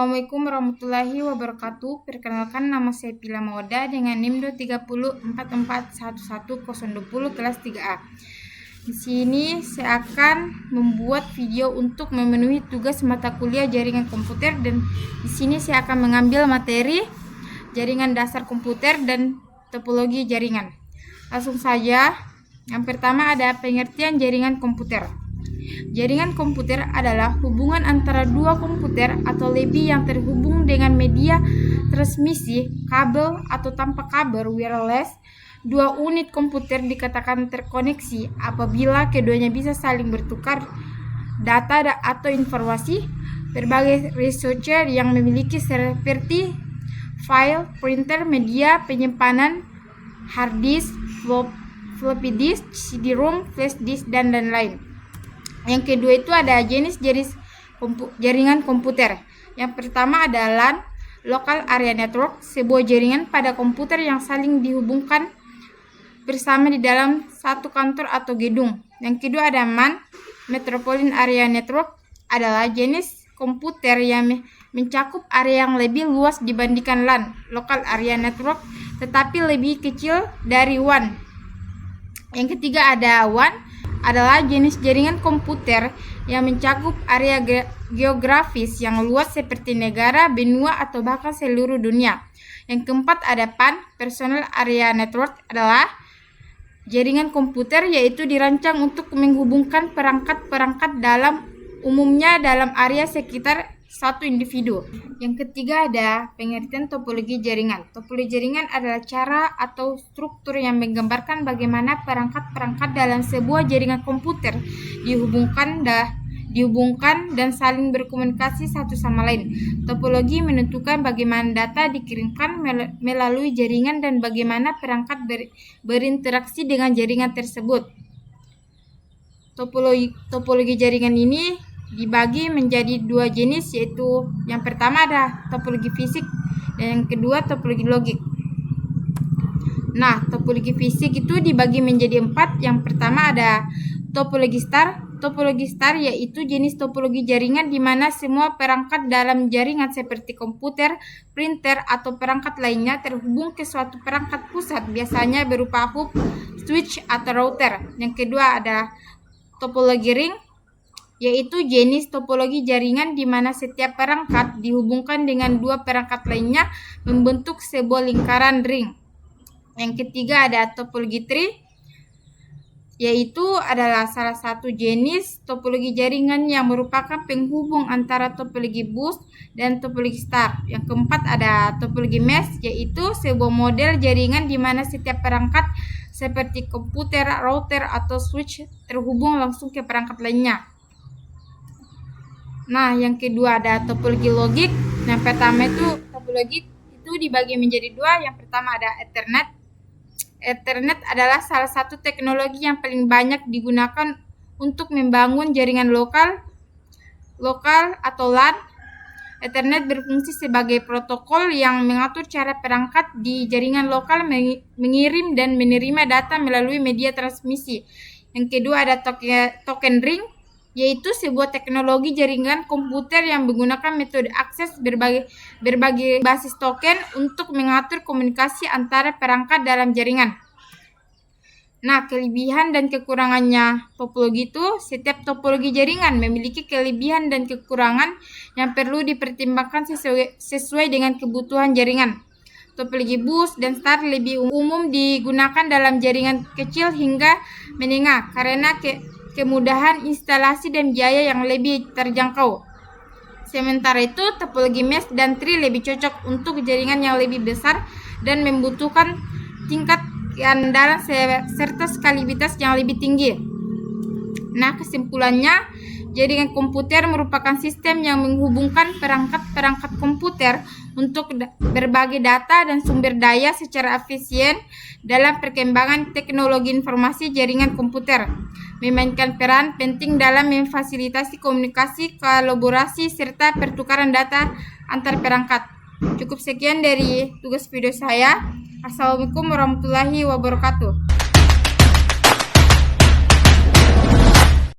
Assalamualaikum warahmatullahi wabarakatuh. Perkenalkan, nama saya Pila Mauda dengan NIM 23044111020 kelas 3A. Di sini saya akan membuat video untuk memenuhi tugas mata kuliah jaringan komputer, dan di sini saya akan mengambil materi jaringan dasar komputer dan topologi jaringan. Langsung saja. Yang pertama ada pengertian jaringan komputer. Jaringan komputer adalah hubungan antara dua komputer atau lebih yang terhubung dengan media transmisi, kabel atau tanpa kabel wireless. Dua unit komputer dikatakan terkoneksi apabila keduanya bisa saling bertukar data atau informasi. Berbagai researcher yang memiliki seperti file, printer, media penyimpanan, hard disk, floppy disk, CD-ROM, flash disk, dan lain-lain. Yang kedua itu ada jenis jaringan komputer. Yang pertama ada LAN, Local Area Network, sebuah jaringan pada komputer yang saling dihubungkan bersama di dalam satu kantor atau gedung. Yang kedua ada MAN, Metropolitan Area Network, adalah jenis komputer yang mencakup area yang lebih luas dibandingkan LAN, Local Area Network, tetapi lebih kecil dari WAN. Yang ketiga ada WAN, adalah jenis jaringan komputer yang mencakup area geografis yang luas seperti negara, benua, atau bahkan seluruh dunia. Yang keempat ada PAN, Personal Area Network, adalah jaringan komputer yaitu dirancang untuk menghubungkan perangkat-perangkat umumnya dalam area sekitar satu individu. Yang ketiga ada pengertian topologi jaringan. Topologi jaringan adalah cara atau struktur yang menggambarkan bagaimana perangkat-perangkat dalam sebuah jaringan komputer dihubungkan dan saling berkomunikasi satu sama lain. Topologi menentukan bagaimana data dikirimkan melalui jaringan dan bagaimana perangkat berinteraksi dengan jaringan tersebut. Topologi jaringan ini dibagi menjadi dua jenis, yaitu yang pertama ada topologi fisik dan yang kedua topologi logik. Nah, topologi fisik itu dibagi menjadi 4. Yang pertama ada topologi star. Topologi star yaitu jenis topologi jaringan di mana semua perangkat dalam jaringan seperti komputer, printer, atau perangkat lainnya terhubung ke suatu perangkat pusat, biasanya berupa hub, switch, atau router. Yang kedua ada topologi ring, yaitu jenis topologi jaringan di mana setiap perangkat dihubungkan dengan dua perangkat lainnya membentuk sebuah lingkaran ring. Yang ketiga ada topologi tree, yaitu adalah salah satu jenis topologi jaringan yang merupakan penghubung antara topologi bus dan topologi star. Yang keempat ada topologi mesh, yaitu sebuah model jaringan di mana setiap perangkat seperti komputer, router, atau switch terhubung langsung ke perangkat lainnya. Nah, yang kedua ada topologi logik. Yang pertama itu topologi itu dibagi menjadi dua. Yang pertama ada Ethernet. Ethernet adalah salah satu teknologi yang paling banyak digunakan untuk membangun jaringan lokal atau LAN. Ethernet berfungsi sebagai protokol yang mengatur cara perangkat di jaringan lokal mengirim dan menerima data melalui media transmisi. Yang kedua ada token ring, yaitu sebuah teknologi jaringan komputer yang menggunakan metode akses berbagai basis token untuk mengatur komunikasi antara perangkat dalam jaringan. Nah, kelebihan dan kekurangannya topologi itu, setiap topologi jaringan memiliki kelebihan dan kekurangan yang perlu dipertimbangkan sesuai dengan kebutuhan jaringan. Topologi bus dan star lebih umum digunakan dalam jaringan kecil hingga menengah karena kemudahan instalasi dan biaya yang lebih terjangkau. Sementara itu, topologi mesh dan tree lebih cocok untuk jaringan yang lebih besar dan membutuhkan tingkat keandalan serta skalibilitas yang lebih tinggi. Nah, kesimpulannya, jaringan komputer merupakan sistem yang menghubungkan perangkat-perangkat komputer untuk berbagi data dan sumber daya secara efisien dalam perkembangan teknologi informasi. Jaringan komputer memainkan peran penting dalam memfasilitasi komunikasi, kolaborasi, serta pertukaran data antar perangkat. Cukup sekian dari tugas video saya. Assalamualaikum warahmatullahi wabarakatuh.